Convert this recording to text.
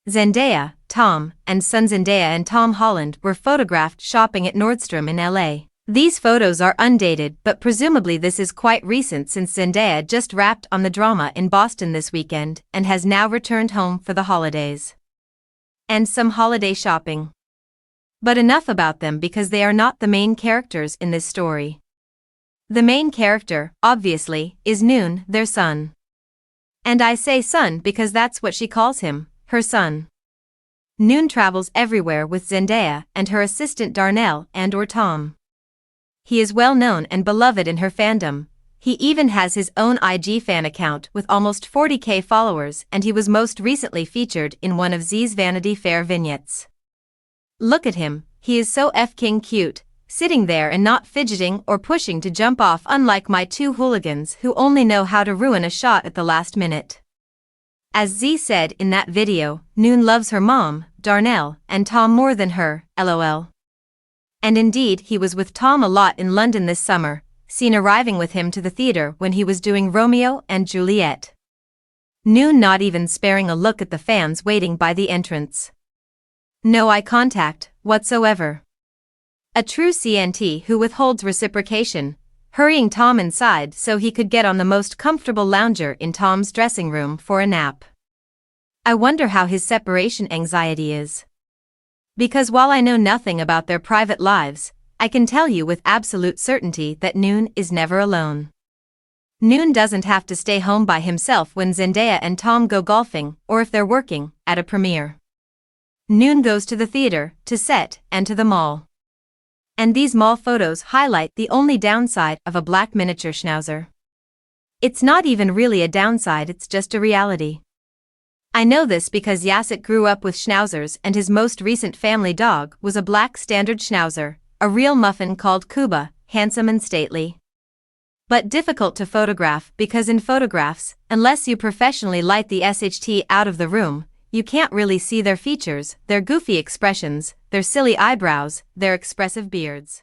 Zendaya, Tom, and son Zendaya and Tom Holland were photographed shopping at Nordstrom in LA. These photos are undated, but presumably this is quite recent since Zendaya just wrapped on the drama in Boston this weekend and has now returned home for the holidays. And some holiday shopping. But enough about them because they are not the main characters in this story. The main character, obviously, is Noon, their son. And I say son because that's what she calls him, her son. Noon travels everywhere with Zendaya and her assistant Darnell and/or Tom. He is well known and beloved in her fandom. He even has his own IG fan account with almost 40k followers, and he was most recently featured in one of Z's Vanity Fair vignettes. Look at him, he is so f***ing cute, sitting there and not fidgeting or pushing to jump off, unlike my two hooligans who only know how to ruin a shot at the last minute. As Z said in that video, Noon loves her mom, Darnell, and Tom more than her, lol. And indeed he was with Tom a lot in London this summer, seen arriving with him to the theater when he was doing Romeo and Juliet. Noon not even sparing a look at the fans waiting by the entrance. No eye contact, whatsoever. A true CNT who withholds reciprocation, hurrying Tom inside so he could get on the most comfortable lounger in Tom's dressing room for a nap. I wonder how his separation anxiety is. Because while I know nothing about their private lives, I can tell you with absolute certainty that Noon is never alone. Noon doesn't have to stay home by himself when Zendaya and Tom go golfing or if they're working at a premiere. Noon goes to the theater, to set, and to the mall. And these mall photos highlight the only downside of a black miniature schnauzer. It's not even really a downside, it's just a reality. I know this because Yasit grew up with schnauzers and his most recent family dog was a black standard schnauzer, a real muffin called Kuba, handsome and stately. But difficult to photograph because in photographs, unless you professionally light the SHT out of the room, you can't really see their features, their goofy expressions, their silly eyebrows, their expressive beards.